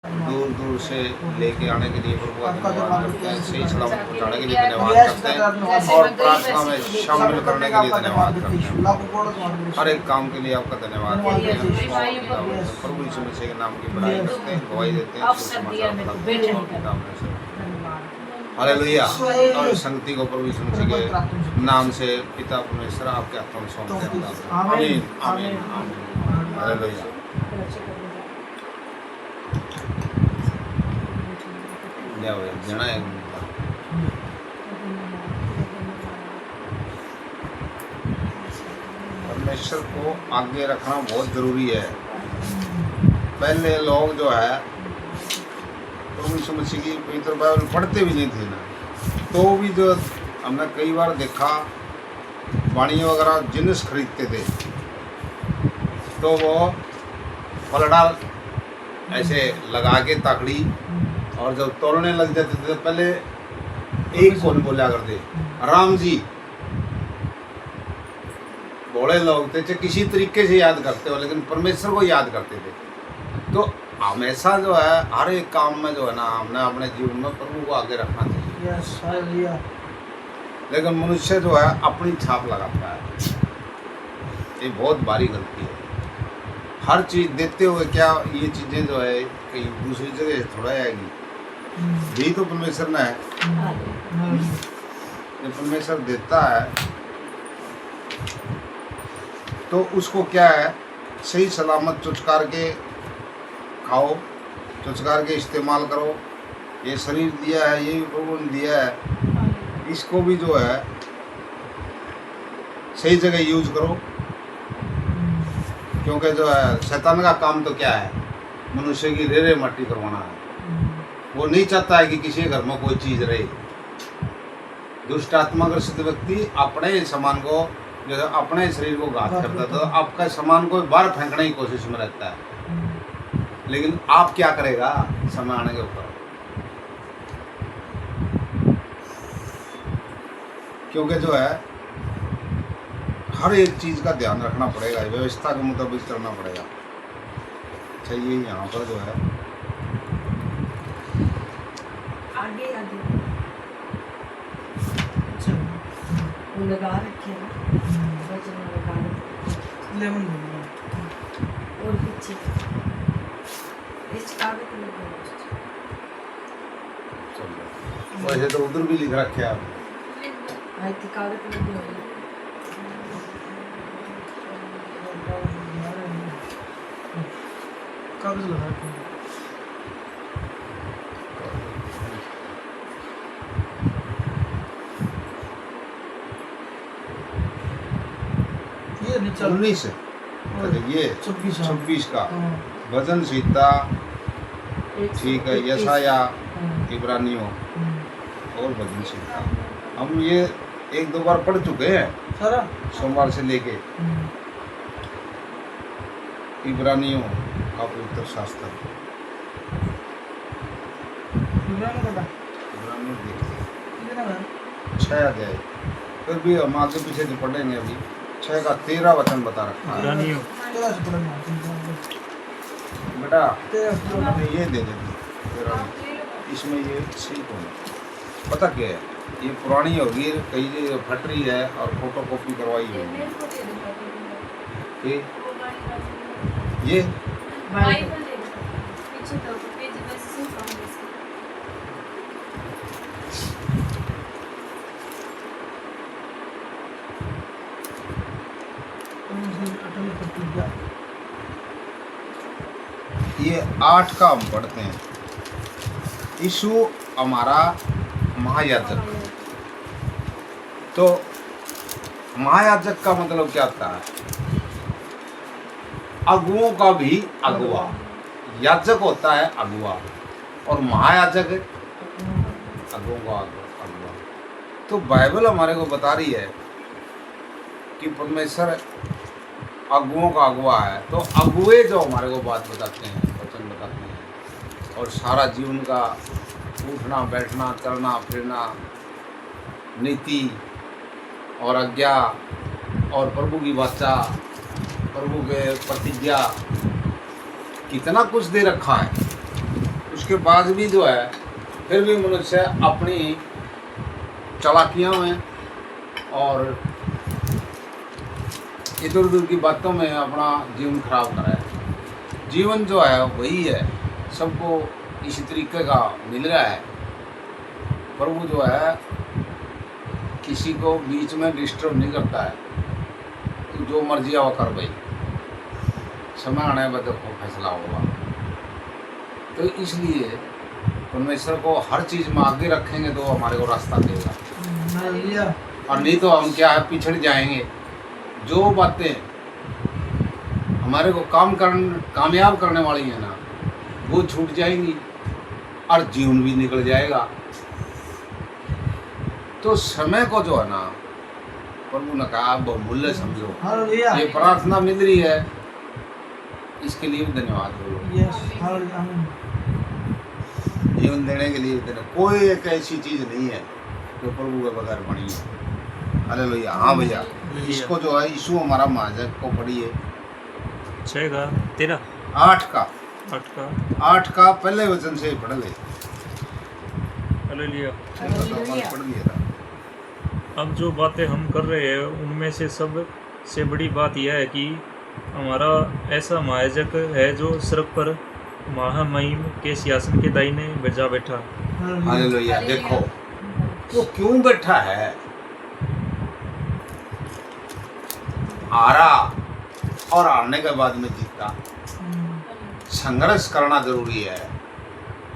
दूर दूर से लेके आने के लिए प्रभु का धन्यवाद करते हैं, सही सलामत पहुँचाने के लिए धन्यवाद करते हैं और प्रार्थना में शामिल करने के लिए धन्यवाद करते हैं। हर एक काम के लिए आपका धन्यवाद करते हैं। प्रभु यीशु मसीह के नाम की बड़ाई करते हैं, गवाही देते हैं, हालेलुया। और संगति को प्रभु यीशु मसीह के नाम से पिता परमेश्वर आपके हाथों में सौंपते हैं। आमीन आमीन आमीन हालेलुया। जना है परमेश्वर को आगे रखना बहुत जरूरी है। पहले लोग जो है प्रभु यीशु मसीह की पवित्र बाइबल पढ़ते भी नहीं थे ना, तो भी जो हमने कई बार देखा वाणी वगैरह जिन्स खरीदते थे तो वो पलड़ा ऐसे लगा के ताकड़ी और जब तोड़ने लग जाते थे तो पहले एक कौन बोला करते राम जी। बड़े लोग थे किसी तरीके से याद करते हो लेकिन परमेश्वर को याद करते थे। तो हमेशा जो है हर एक काम में जो है ना हमने अपने जीवन में प्रभु को आगे रखना चाहिए। लेकिन मनुष्य जो है अपनी छाप लगाता है, ये बहुत भारी गलती है। हर चीज़ देते हुए क्या ये चीज़ें जो है कहीं दूसरी जगह से थोड़ा आएगी, यही तो परमेश्वर ने है। जब परमेश्वर देता है तो उसको क्या है सही सलामत चुचकार के खाओ, चुचकार के इस्तेमाल करो। ये शरीर दिया है, ये प्रभु ने दिया है, इसको भी जो है सही जगह यूज करो। क्योंकि जो है शैतान का काम तो क्या है मनुष्य की रेरे मट्टी करवाना है। वो नहीं चाहता है कि किसी घर में कोई चीज़ रहे। दुष्ट आत्माग्रसित व्यक्ति अपने सामान को जो है अपने शरीर को घात करता है, तो आपका सामान को बाहर फेंकने की कोशिश में रहता है। लेकिन आप क्या करेगा समय आने के ऊपर, क्योंकि जो है हर एक चीज़ का ध्यान रखना पड़ेगा, व्यवस्था के मुताबिक चलना पड़ेगा। चाहिए यहाँ पर जो है आगे आगे वो लगा रखे हैं वजन लगा रखे लेमन और पीछे इस आगे को लगा वैसे तो उधर भी लिख रखे आप आई थी कागज में लगे कागज लगा रखे ये नीचे 19 ये 26 का वजन सीता ठीक है, यशाया इब्रानियों और वजन सीता हम ये एक दो बार पढ़ चुके हैं सारा सोमवार से लेके। इब्रानियों का पवित्र शास्त्र इब्रानियों देखते 6 अध्याय, फिर भी हम आगे पीछे जो पढ़ेंगे अभी 6 का 13 वचन बता रखा है बेटा। हमने ये दे देते इसमें ये सही कौन है पता क्या है, ये पुरानी होगी कहीं फट रही है और फोटो कॉपी करवाई होगी। ये ये 8 का हम पढ़ते हैं। यीशु हमारा महायाजक। तो महायाजक का मतलब क्या होता है, अगुओं का भी अगुआ। याजक होता है अगुआ और महायाजक अगुओं का अगुआ। तो बाइबल हमारे को बता रही है कि परमेश्वर अगुओं का अगुआ है। तो अगुए जो हमारे को बात बताते हैं, वचन बताते हैं, और सारा जीवन का उठना बैठना चलना फिरना नीति और आज्ञा और प्रभु की वाचा, प्रभु के प्रतिज्ञा, कितना कुछ दे रखा है। उसके बाद भी जो है फिर भी मनुष्य अपनी चालाकियों में और इधर उधर की बातों में अपना जीवन खराब करा है। जीवन जो है वही है, सबको इसी तरीके का मिल रहा है। प्रभु जो है किसी को बीच में डिस्टर्ब नहीं करता है, तो जो मर्जी आओ कर भाई, समय आने पर देखो फैसला होगा। तो इसलिए परमेश्वर को हर चीज़ में आगे रखेंगे तो हमारे को रास्ता देगा, और नहीं तो हम क्या है पिछड़ जाएंगे। जो बातें हमारे को कामयाब करने वाली है ना, वो छूट जाएंगी और जीवन भी निकल जाएगा। तो समय को जो है ना, प्रभु ने कहा बहुमूल्य समझो। ये प्रार्थना मिल रही है, इसके लिए भी धन्यवाद बोलो। जीवन देने के लिए कोई एक ऐसी चीज़ नहीं है जो प्रभु के बगैर बनी है। हालेलुया। हाँ भैया, इसको जो है यीशु हमारा महाजन को पढ़िए 6 का 13 8 का 8 का पहले वचन से ही पढ़ ले। हालेलुया। पढ़ लिया था। अब जो बातें हम कर रहे हैं उनमें से सब से बड़ी बात यह है कि हमारा ऐसा महायाजक है जो स्वर्ग पर महामहिम के सिंहासन के दाहिने बजा बैठा। हालेलुया। देखो वो क्यों बैठा है, हारा और हारने के बाद में जीता। संघर्ष करना जरूरी है,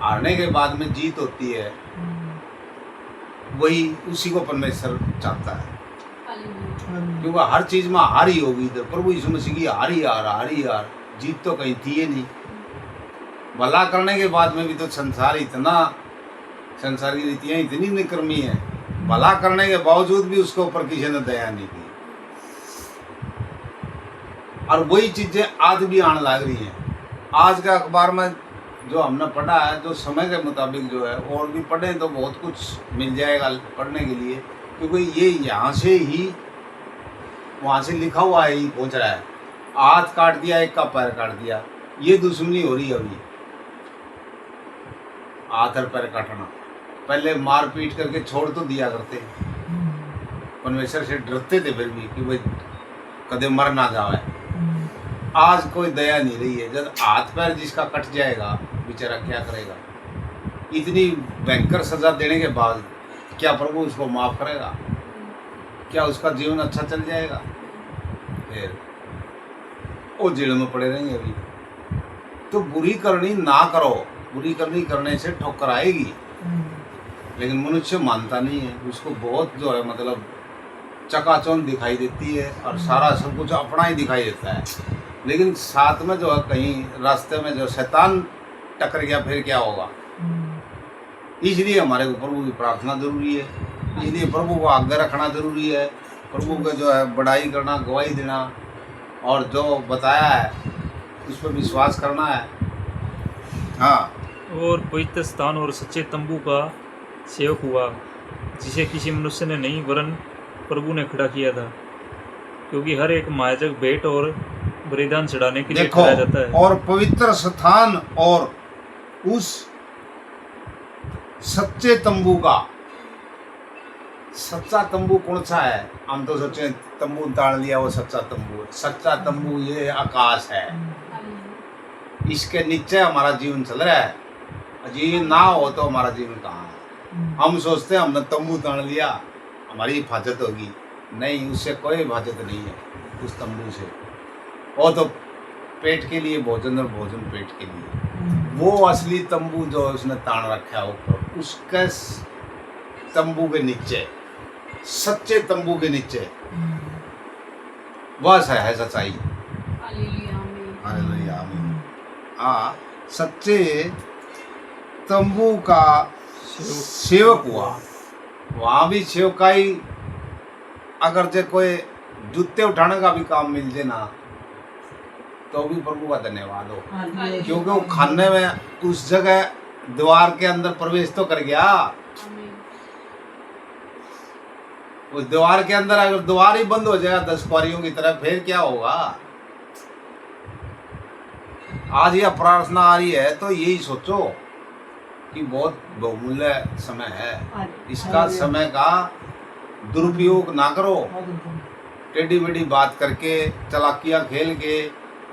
हारने के बाद में जीत होती है, वही उसी को परमेश्वर चाहता है। क्योंकि हर चीज में हार ही होगी। इधर प्रभु यीशु मसीह की हार ही हार, जीत तो कहीं थी ही नहीं। भला करने के बाद में भी तो संसार की रीतियाँ इतनी निकर्मी है, भला करने के बावजूद भी उसके ऊपर किसी ने दया नहीं की। और वही चीजें आज भी आने लग रही हैं। आज का अखबार में जो हमने पढ़ा है, जो समय के मुताबिक जो है, और भी पढ़ें तो बहुत कुछ मिल जाएगा पढ़ने के लिए, क्योंकि ये यहाँ से ही वहाँ से लिखा हुआ है ही पहुँच रहा है। हाथ काट दिया, एक का पैर काट दिया, ये दुश्मनी हो रही है अभी। हाथ और पैर काटना, पहले मार पीट करके छोड़ तो दिया करते, परमेश्वर से डरते थे फिर भी कि भाई कदे मर ना जाए। आज कोई दया नहीं रही है। जब हाथ पैर जिसका कट जाएगा बेचारा क्या करेगा? इतनी भयंकर सजा देने के बाद क्या प्रभु उसको माफ करेगा? क्या उसका जीवन अच्छा चल जाएगा? फिर वो जेल में पड़े रहेंगे अभी। तो बुरी करनी ना करो, बुरी करने से ठोकर आएगी, लेकिन मनुष्य मानता नहीं है। उसको बहुत जो है मतलब चकाचौंध दिखाई देती है और सारा सब कुछ अपना ही दिखाई देता है। लेकिन साथ में जो है कहीं रास्ते में जो शैतान टकर गया फिर क्या होगा? इसलिए हमारे को प्रभु की प्रार्थना जरूरी है, इसलिए प्रभु को आज्ञा रखना जरूरी है, प्रभु को जो है बड़ाई करना, गवाही देना, और जो बताया है उस पर विश्वास करना है। हाँ, और पवित्र स्थान और सच्चे तंबू का सेवक हुआ, जिसे किसी मनुष्य ने नहीं वरन प्रभु ने खड़ा किया था, क्योंकि हर एक महायाजक भेंट और बलिदान चढ़ाने के लिए देखो, खड़ा जाता है। और पवित्र स्थान और उस सच्चे तंबू का, सच्चा तंबू कौन सा है? हम तो सोचे तंबू ताड़ लिया, वो सच्चा तंबू है। सच्चा तंबू ये आकाश है, इसके नीचे हमारा जीवन चल रहा है। ये ना हो तो हमारा जीवन कहाँ है? हम सोचते हैं हमने तंबू ताड़ लिया हमारी हिफाजत होगी, नहीं, उससे कोई हिफाजत नहीं है उस तंबू से। वो तो पेट के लिए भोजन और भोजन पेट के लिए। वो असली तंबू जो उसने तान रखा है ऊपर, उसके तंबू के नीचे, सच्चे तंबू के नीचे बस है सच्चाई। हालेलुया, आमीन। हाँ, सच्चे तंबू का सेवक हुआ। वहाँ भी सेवकाई, अगर जो कोई जूते उठाने का भी काम मिल जाए ना, तो भी प्रभु का धन्यवाद हो, क्योंकि वो खाने में उस जगह द्वार के अंदर प्रवेश तो कर गया। उस द्वार के अंदर अगर द्वार ही बंद हो जाएगा 10 कुआरियों की तरह, फिर क्या होगा? आज यह प्रार्थना आ रही है तो यही सोचो कि बहुत बहुमूल्य समय है, हाले- इसका हाले- समय का दुरुपयोग ना करो। हालेलुया। टेढ़ी मेढ़ी बात करके, चालाकियाँ खेल के,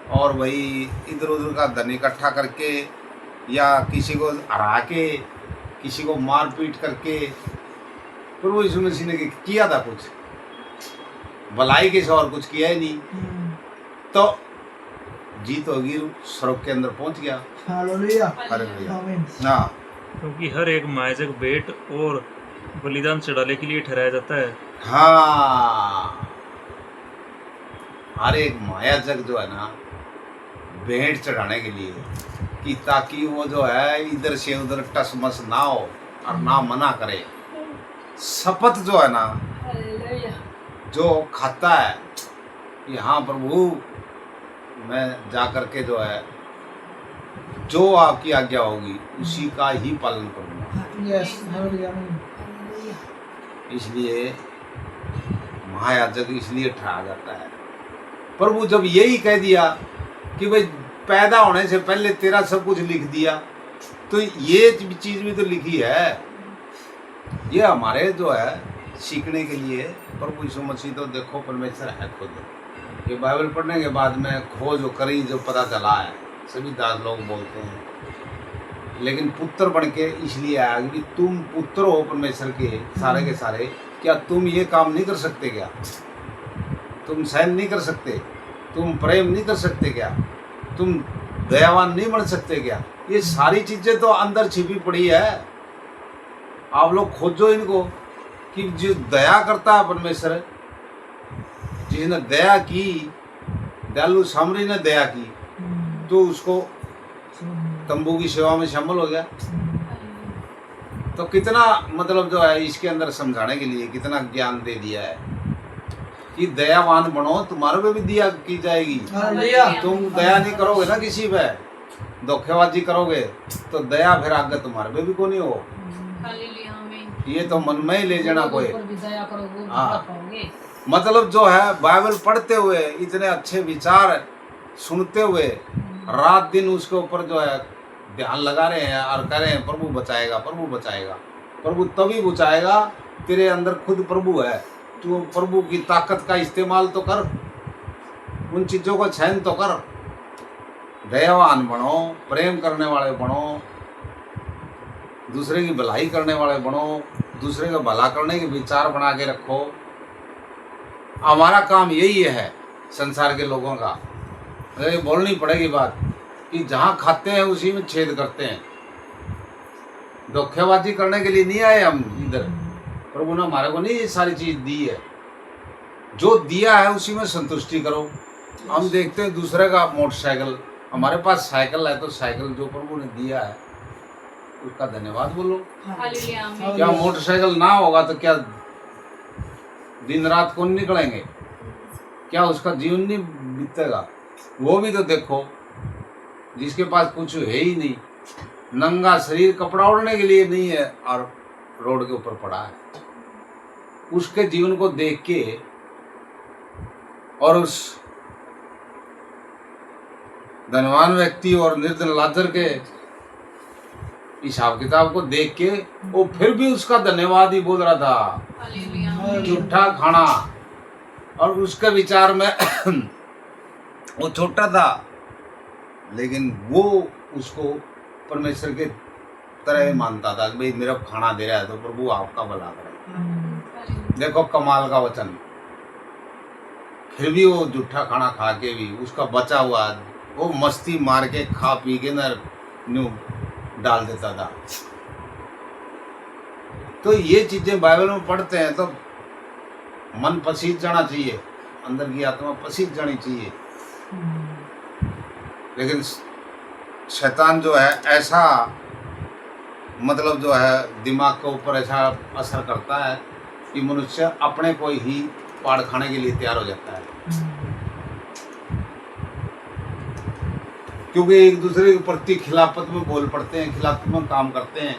और वही इधर उधर का धन इकट्ठा करके, या किसी को हरा के, किसी को मार पीट करके। प्रभु यीशु मसीह ने किया था कुछ भलाई के सिवा और कुछ किया ही नहीं, तो जीत होगी, स्वर्ग के अंदर पहुंच गया। हालेलुया। अरे भैया आमीन। हाँ, क्योंकि हर एक मायाजक भेंट और बलिदान चढ़ाने के लिए ठहराया जाता है। हाँ, हर एक माया जग जो है ना, भेंट चढ़ाने के लिए, कि ताकि वो जो है इधर से उधर टस मस ना हो और ना मना करे। शपथ जो है ना, हालेलुया। जो खाता है कि हाँ प्रभु, मैं जा करके जो है, जो आपकी आज्ञा होगी उसी का ही पालन करूँगा। Yes, hallelujah. आमीन। हालेलुया। इसलिए महायाजक इसलिए ठहरा जाता है। प्रभु जब यही कह दिया कि भाई पैदा होने से पहले तेरा सब कुछ लिख दिया, तो ये चीज भी तो लिखी है। ये हमारे जो है सीखने के लिए। प्रभु यीशु मसीह तो देखो परमेश्वर है खुद। ये बाइबल पढ़ने के बाद में खोज करी, जो पता चला है, सभी दास लोग बोलते हैं, लेकिन पुत्र बन के इसलिए आया कि तुम पुत्र हो परमेश्वर के सारे, क्या तुम ये काम नहीं कर सकते क्या? तुम सहन नहीं कर सकते? तुम प्रेम नहीं कर सकते क्या? तुम दयावान नहीं बन सकते क्या? ये सारी चीजें तो अंदर छिपी पड़ी है। आप लोग खोजो इनको, कि जो दया करता है परमेश्वर, जिसने दया की, दयालु सामरी ने दया की, तो उसको तंबू की सेवा में शामिल हो गया। तो कितना मतलब जो है इसके अंदर समझाने के लिए कितना ज्ञान दे दिया है कि दयावान बनो, तुम्हारे पे भी दया की जाएगी। हालेलुया। तुम दया नहीं करोगे ना किसी पे, धोखेबाजी करोगे, तो दया फिर आगे तुम्हारे पे भी को नहीं हो। हालेलुया। आमीन। ये तो मन में ही ले जाना कोई। ऊपर भी दया करो, वो भी हाँ। कर पाओगे। मतलब जो है बाइबल पढ़ते हुए इतने अच्छे विचार सुनते हुए रात दिन उसके ऊपर जो है ध्यान लगा रहे हैं और कह रहे हैं प्रभु बचाएगा, प्रभु बचाएगा। प्रभु तभी बचाएगा, तेरे अंदर खुद प्रभु है। तू प्रभु की ताकत का इस्तेमाल तो कर, उन चीज़ों को सहन तो कर, दयावान बनो, प्रेम करने वाले बनो, दूसरे की भलाई करने वाले बनो, दूसरे का भला करने के विचार बना के रखो। हमारा काम यही है संसार के लोगों का। ये बोलनी पड़ेगी बात कि जहाँ खाते हैं उसी में छेद करते हैं। धोखेबाजी करने के लिए नहीं आए हम इधर। प्रभु ने हमारे को नहीं ये सारी चीज दी है, जो दिया है उसी में संतुष्टि करो। हम देखते हैं दूसरे का मोटरसाइकिल, हमारे पास साइकिल है तो साइकिल जो प्रभु ने दिया है उसका धन्यवाद बोलो। हालेलुया। आमीन। क्या मोटरसाइकिल ना होगा तो क्या दिन रात कौन निकलेंगे? क्या उसका जीवन नहीं बीतेगा? वो भी तो देखो, जिसके पास कुछ है ही नहीं, नंगा शरीर, कपड़ा ओढ़ने के लिए नहीं है और रोड के ऊपर पड़ा है, उसके जीवन को देख के और उस धनवान व्यक्ति और निर्धन लाजर के हिसाब किताब को देख के वो फिर भी उसका धन्यवाद ही बोल रहा था। हालेलुया। झूठा खाना, और उसके विचार में वो छोटा था लेकिन वो उसको परमेश्वर के तरह मानता था कि भाई मेरा खाना दे रहा है तो प्रभु आपका भला करे। देखो कमाल का वचन। फिर भी वो झूठा खाना खा के भी उसका बचा हुआ वो मस्ती मार के खा पी के न न्यू डाल देता था। तो ये चीजें बाइबल में पढ़ते हैं तो मन पसीज जाना चाहिए, अंदर की आत्मा पसीज जानी चाहिए। लेकिन शैतान जो है ऐसा मतलब जो है दिमाग के ऊपर ऐसा असर करता है कि मनुष्य अपने को ही पाड़ खाने के लिए तैयार हो जाता है, क्योंकि एक दूसरे के प्रति खिलाफत में बोल पड़ते हैं, खिलाफत में काम करते हैं।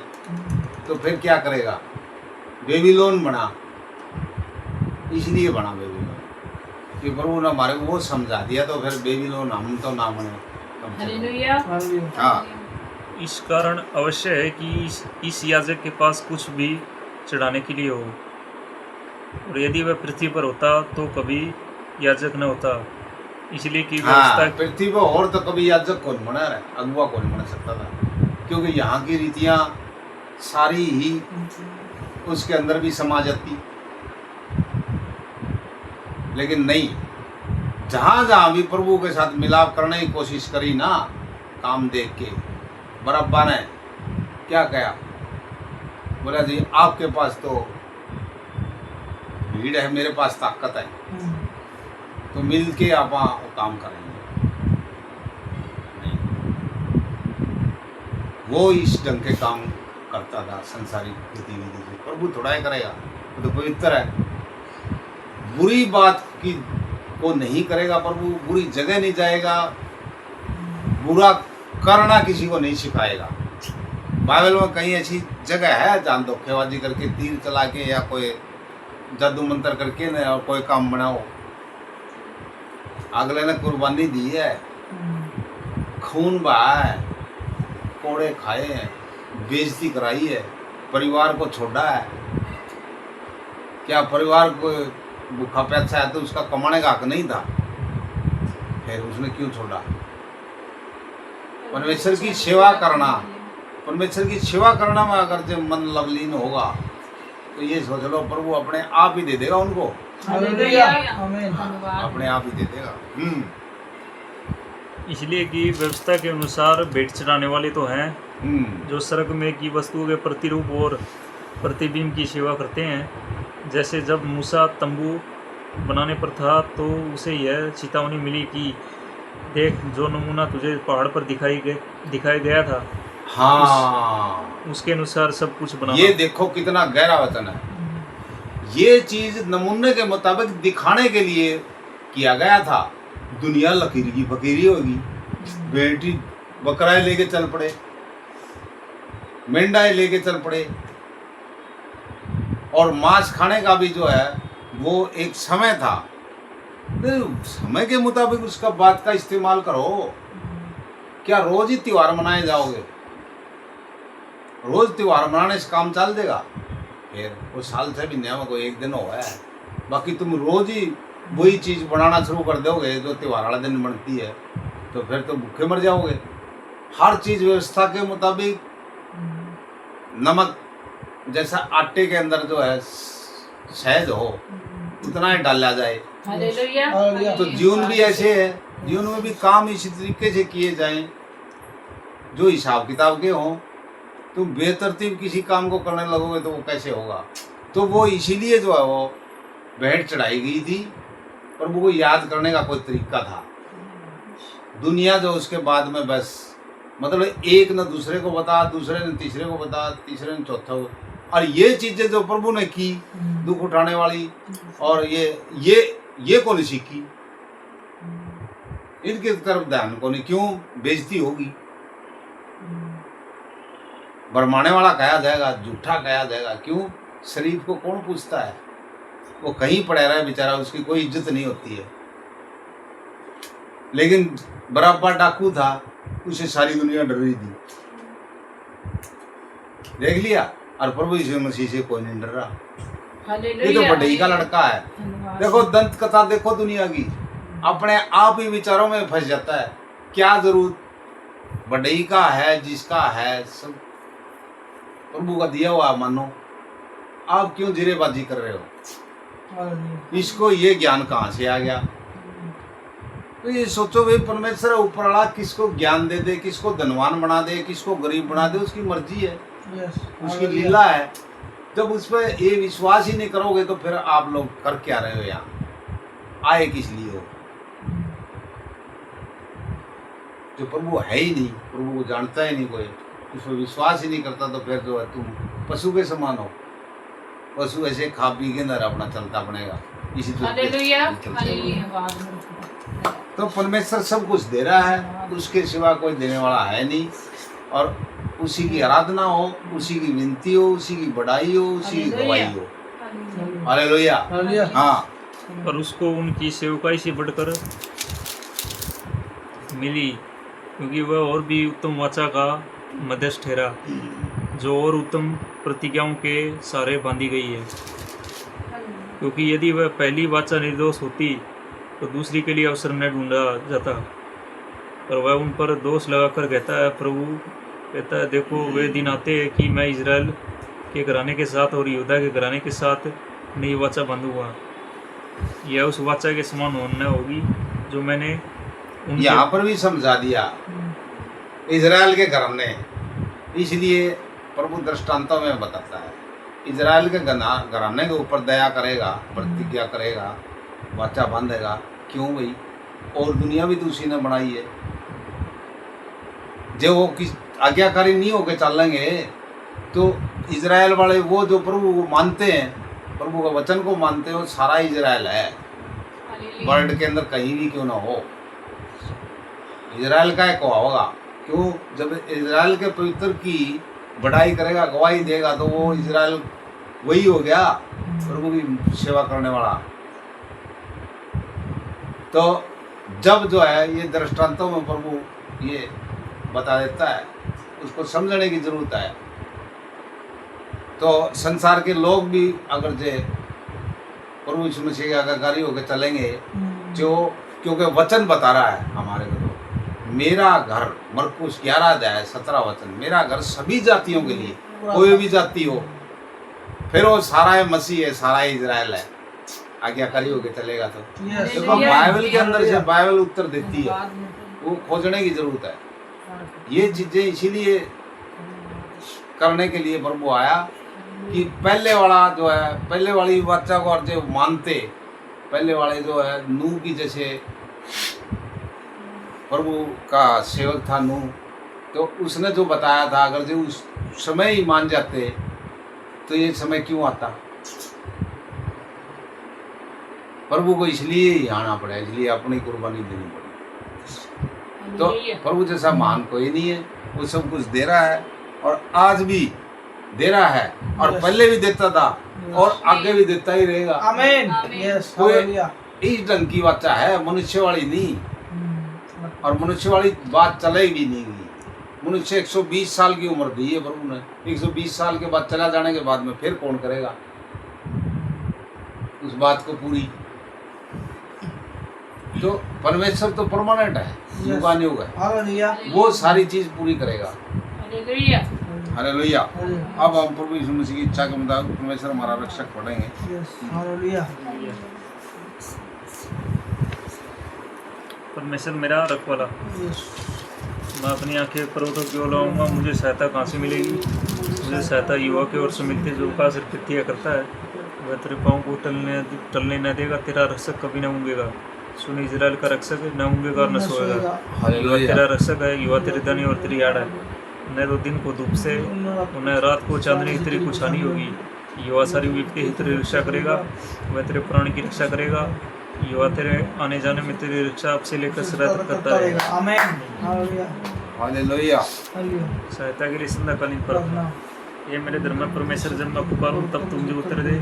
तो फिर क्या करेगा? बेबीलोन बना, इसलिए बना बेबीलोन कि प्रभु ने हमारे को वो समझा दिया, तो फिर बेबीलोन हम तो ना बने। हालेलुया। हाँ, इस कारण अवश्य है कि इस याजक के पास कुछ भी चढ़ाने के लिए हो, और यदि वह पृथ्वी पर होता तो कभी याजक न होता, इसलिए कि हाँ, व्यवस्था पृथ्वी पर और तो कभी याजक कौन बना रहा है, अगुआ कौन बना सकता था, क्योंकि यहाँ की रीतियाँ सारी ही उसके अंदर भी समा जाती। लेकिन नहीं, जहाँ जहाँ भी प्रभु के साथ मिलाप करने की कोशिश करी ना, काम देख के बरअब्बा ने क्या कहा, बोला जी आपके पास तो भीड़ है, मेरे पास ताकत है, तो मिल के आप काम करेंगे। नहीं, वो इस ढंग के काम करता था संसारिक गतिविधि से, प्रभु थोड़ा ही करेगा, वो तो पवित्र है। बुरी बात की को नहीं करेगा प्रभु, बुरी जगह नहीं जाएगा, बुरा करना किसी को नहीं सिखाएगा। बाइबल में कहीं ऐसी जगह है जहाँ धोखेबाजी करके, तीर चला के या कोई जादू मंत्र करके न और कोई काम बनाओ। अगले ने कुर्बानी दी है, खून बहा है, कोड़े खाए हैं, बेइज्जती कराई है, परिवार को छोड़ा है। क्या परिवार को भूखा प्यासा है तो उसका कमाने का हक नहीं था, फिर उसने क्यों छोड़ा? परमेश्वर की सेवा करना, परमेश्वर की सेवा करना में अगर जो मन लवलीन होगा तो ये सोच लो प्रभु अपने आप ही दे देगा उनको, हालेलुया, आमीन, अपने आप ही दे देगा। इसलिए कि व्यवस्था के अनुसार भेंट चढ़ाने वाले तो हैं जो स्वर्ग में की वस्तुओं के प्रतिरूप और प्रतिबिंब की सेवा करते हैं। जैसे जब मूसा तंबू बनाने पर था तो उसे यह चेतावनी मिली कि देख, जो नमूना तुझे पहाड़ पर दिखाया गया था, हाँ, उसके अनुसार सब कुछ बना। ये देखो कितना गहरा वचन है। ये चीज नमूने के मुताबिक दिखाने के लिए किया गया था। दुनिया लकीर की फकीरी होगी, बेटी बकराए लेके चल पड़े, मेंढाए लेके चल पड़े, और मांस खाने का भी जो है वो एक समय था। समय के मुताबिक उसका बात का इस्तेमाल करो। क्या रोज ही त्योहार मनाए जाओगे? रोज त्योहार मनाने से काम चल देगा? फिर वो साल से भी नया कोई एक दिन हुआ है, बाकी तुम रोज ही वही चीज बनाना शुरू कर दोगे जो त्योहार वाला दिन बनती है, तो फिर तो भूखे मर जाओगे। हर चीज व्यवस्था के मुताबिक, नमक जैसा आटे के अंदर जो है सहज हो उतना ही डाला जाए, हालेलुया। तो जीवन भी ऐसे है, जीवन में भी काम इसी तरीके से किए जाएं जो हिसाब किताब के हों। तुम बेतरतीब किसी काम को करने लगोगे तो वो कैसे होगा? तो वो इसीलिए जो है वो भेंट चढ़ाई गई थी, प्रभु को याद करने का कोई तरीका था। दुनिया जो उसके बाद में बस मतलब एक न दूसरे को बता, दूसरे ने तीसरे को बता, तीसरे ने चौथा को, और ये चीजें जो प्रभु ने की दुख उठाने वाली, और ये कौन सीखी? इनकी तरफ ध्यान को नहीं, क्यों बेइज्जती होगी? भरमाने वाला कहा जाएगा, झूठा कहा जाएगा। क्यों? शरीफ को कौन पूछता है? वो कहीं पड़ा रहा है बेचारा, उसकी कोई इज्जत नहीं होती है। लेकिन बराबर डाकू था, उसे सारी दुनिया डर रही थी। देख लिया, और प्रभु यीशु मसीह से कोई नहीं डर रहा। ये तो बढ़ई का लड़का है। देखो दंत कथा देखो दुनिया की, अपने आप ही विचारों में फंस जाता है। क्या जरूरत बढ़ई का है, जिसका है सब प्रभु का दिया हुआ मानो, आप क्यों जिरेबाजी कर रहे हो? इसको ये ज्ञान कहाँ से आ गया? तो ये सोचो भाई, परमेश्वर ऊपर वाला किसको ज्ञान दे दे, किसको धनवान बना दे, किसको गरीब बना दे, उसकी मर्जी है, उसकी लीला है। जब उस पर ये विश्वास ही नहीं करोगे तो फिर आप लोग कर क्या रहे हो? यहाँ आए किस लिए हो? जो प्रभु है ही नहीं, प्रभु को जानता ही नहीं कोई, उस पर विश्वास ही नहीं करता, तो फिर जो है तुम पशु के समान हो। पशु ऐसे खा पी के अंदर अपना चलता बनेगा, इसी तो परमेश्वर सब कुछ दे रहा है, उसके सिवा कोई देने वाला है नहीं। और उसी की आराधना हो, उसी की विनती हो, उसी की बढ़ाई हो, उसी की गवाही हो। हालेलुया। हाँ, और उसको उनकी सेवकाई से बढ़कर मिली, क्योंकि वह और भी उत्तम वाचा का मध्यस्थ ठहरा, जो और उत्तम प्रतिज्ञाओं के सहारे बांधी गई है। क्योंकि यदि वह पहली वाचा निर्दोष होती तो दूसरी के लिए अवसर न ढूंढा जाता, पर वह उन पर दोष लगाकर कहता है, प्रभु कहता है, देखो वे दिन आते हैं कि मैं इजराइल के घराने के साथ और यहूदा के घराने के साथ नई वाचा बांधूंगा। यह उस वाचा के समान होना होगी जो मैंने यहाँ पर भी समझा दिया इजराइल के घराने, इसलिए प्रभु दृष्टांतों में बताता है इजराइल के घराने के ऊपर दया करेगा, प्रतिज्ञा करेगा, वाचा बांधेगा। क्यों भाई? और दुनिया भी तो उसी ने बनाई है। जो वो किस आज्ञाकारी नहीं होकर चलेंगे तो इजराइल वाले वो जो प्रभु को मानते हैं, प्रभु का वचन को मानते हैं, वो सारा इजराइल है, वर्ल्ड के अंदर कहीं भी क्यों ना हो, इजराइल का एक होगा। क्यों? जब इजराइल के पवित्र की बढ़ाई करेगा, गवाही देगा, तो वो इजराइल वही हो गया प्रभु की सेवा करने वाला। तो जब जो है ये दृष्टांतों में प्रभु ये बता देता है, उसको समझने की जरूरत है। तो संसार के लोग भी अगर जे प्रभु यीशु मसीह के आज्ञाकारी होकर चलेंगे, जो क्योंकि वचन बता रहा है हमारे को, मेरा घर, मरकुस 11:17 वचन, मेरा घर सभी जातियों के लिए, कोई भी जाति हो, फिर वो सारा है मसीह है, सारा इजराइल है, आज्ञाकारी होकर चलेगा। तो देखो बाइबल के अंदर से बाइबल उत्तर देती है, वो खोजने की जरूरत है। ये चीजें इसीलिए करने के लिए प्रभु आया कि पहले वाला जो है, पहले वाली वाचा को और जो मानते, पहले वाले जो है नूह की जैसे प्रभु का सेवक था नूह, तो उसने जो बताया था, अगर जो उस समय ही मान जाते तो ये समय क्यों आता? प्रभु को इसलिए ही आना पड़ा, इसलिए अपनी कुर्बानी देनी पड़ी। तो प्रभु जैसा महान कोई नहीं है, वो सब कुछ दे रहा है और आज भी दे रहा है, और पहले भी देता था और आगे भी देता ही रहेगा। आमीन। Yes, hallelujah. इस ढंग की बात है, मनुष्य वाली नहीं, और मनुष्य वाली बात चलेगी नहीं। मनुष्य 120 साल की उम्र दी है प्रभु ने, 120 साल के बाद चला जाने के बाद में फिर कौन करेगा उस बात को पूरी? तो परमेश्वर तो परमानेंट है, युगानुयुग है, हालेलुया। वो सारी चीज पूरी करेगा। हालेलुया। हालेलुया। अब हम प्रभु यीशु मसीह की इच्छा के मुताबिक परमेश्वर हमारा रक्षक पढ़ेंगे। Yes, hallelujah. परमेश्वर मेरा रखवाला, मैं अपनी आंखें पर्वतों की ओर लाऊंगा, मुझे सहायता कहाँ से मिलेगी? मुझे सहायता युवा की ओर से मिलती है, जो का सिर प्रतिज्ञा करता है, वह तेरे पाँव को टलने न देगा, तेरा रक्षक कभी न ऊँगेगा। सुन इजराइल का रक्षक है, न ऊँगेगा और न सोएगा। युवा तेरा रक्षक है, युवा तेरी दानी और तेरी आड़ है। न तो दिन को धूप से, न रात को चांदनी की तेरी कुछ हानि होगी। युवा सारी विपत्ति ही तेरी रक्षा करेगा, वह तेरे प्राण की रक्षा करेगा। युवा तेरे आने जाने में तेरी रक्षा अब से लेकर सदा तक करता रहेगा। आमीन। हालेलुया। हालेलुया। सहायता के लिए संध्याकालीन प्रार्थना। ये मेरे धर्म परमेश्वर, जब मैं पुकारूं तब तुम मुझे उत्तर दे,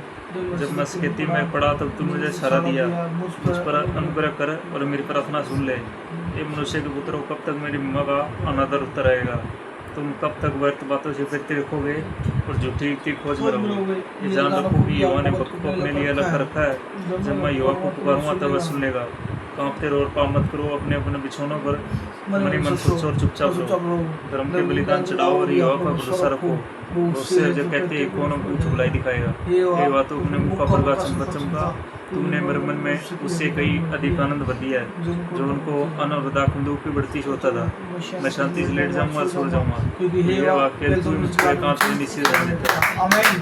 जब मैं स्थिति में पड़ा तब तुम मुझे सहारा दिया। मुझ पर अनुग्रह कर और मेरी प्रार्थना सुन ले। ये मनुष्य के पुत्र, कब तक मेरी माँ का अनादर उत्तर रहेगा? तुम कब तक व्यर्थ बातों से फिरते रखोगे और झूठी युक्ति खोज में रहोगे? ये जान रखो कि युवा ने भक्त को अपने लिए अलग कर रखा है। जब मैं युवा को पुकारूंगा तब वह सुन लेगा। कांपते रहो और पाप मत करो, अपने अपने बिछौनों पर मन ही मन सोचो और चुपचाप रहो। धर्म के बलिदान चढ़ाओ और युवा पर भरोसा रखो। उससे जो कहते हैं कौन हमको भलाई दिखाएगा। ये बातों अपने मुँह का प्रगा चमका, तुमने मेरे मन में उससे कई अधिक आनंद भर दिया है, जो उनको अनवरदा कुंदूक की बढ़ती होता था। मैं शांति से लेट जाऊंगा और सो जाऊंगा, ये वाक्य तू मुझको एकांत में निश्चित रह देता है। आमीन।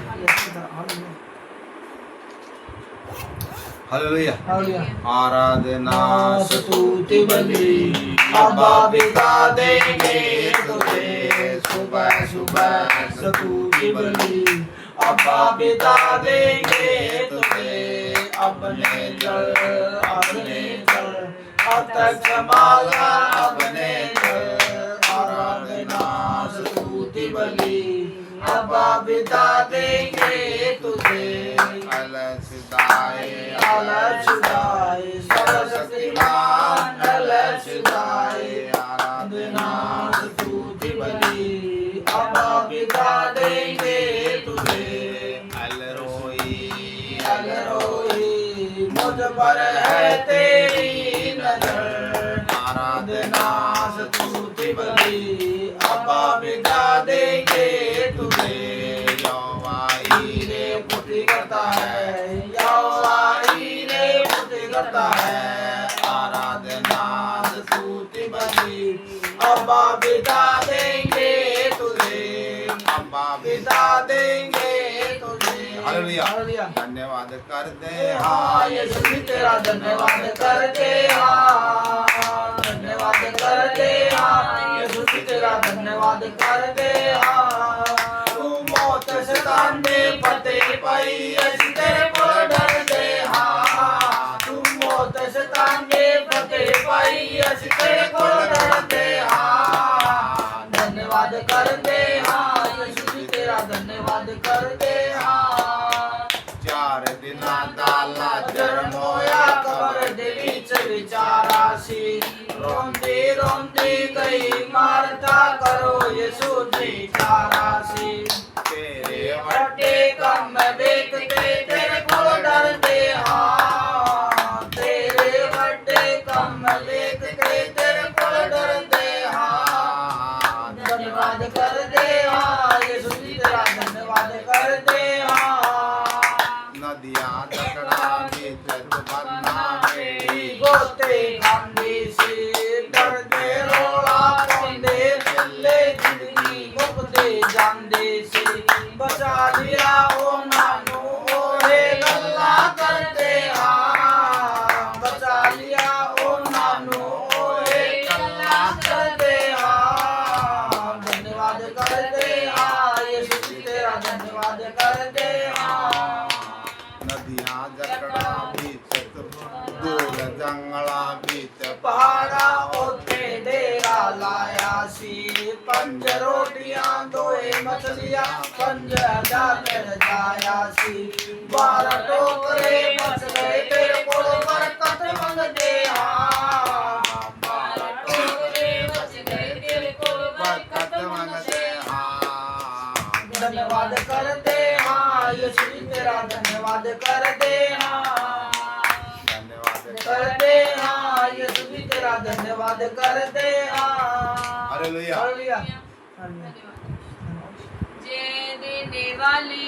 हालेलुया। हालेलुया। आराधना स्तुति बलि अब्बा पिता देंगे तुझे, सुबह सुबह स्तुति बलि अब्बा पिता देंगे तुझे। अपने जल अब तक संभाला अपने जल। आराधना स्तुति बलि अब्बा पिता देंगे तुझे। अलशदाई सर्वशक्तिमान अलशदाई। आराधना स्तुति बलि तेरी नजर आराधना स्तुति बलि अब्बा बिता देंगे तुझे यहोवा हीरे पुत्री करता है यहोवा हीरे पुत्री करता है आराधना स्तुति बलि अब्बा बिता देंगे तुझे अब्बा बिता देंगे तुझे हालेलुया धन्यवाद करते हाँ यीशु भी तेरा धन्यवाद करते हाँ धन्यवाद करते हाँ यीशु भी तेरा धन्यवाद करते हाँ तू मौत शैतान ने फतेह पाई यीशु तेरे को डरते हाँ तू मौत शैतान ने फतेह पाई यीशु तेरे को डरते हाँ धन्यवाद करते हाँ यीशु भी तेरा धन्यवाद करते हाँ 4 दिना दाला जन्म होया कबर दे विच विचारासी रोंदी रोंदी गई मारता करो यीशु विचारासी तेरे वड्डे कम देखते तेरे को डरते हाँ तेरे वड्डे कम देखते तेरे को डरते हाँ धन्यवाद करते हाँ यीशु जी तेरा धन्यवाद करते हाँ नदियां जकड़ा बीच बनना मेरी गोते खांदी से डरते रोला पांदे चले जिंदगी मुकते जांदे से बचा लिया ओ नानू ओरे गल्ला करते हाँ बचा लिया ओ नानू ओरे गल्ला करते हाँ धन्यवाद करते हाँ यीशु जी तेरा धन्यवाद करते हाँ नदियां जकड़ा बीच दूर जंगला बीच पहाड़ा ओते डेरा लाया सी 5 रोटियां 2 मछलियां 5000 मिल जाया सी 12 टोकरे बच गए तेरे को बरकत मंगते हाँ 12 टोकरे बच गए तेरे को बरकत मंगते हाँ धन्यवाद करते हाँ यीशु जी तेरा धन्यवाद करते हाँ करते हाँ यीशु भी तेरा धन्यवाद करते हाँ हालेलुया हालेलुया जय देने वाली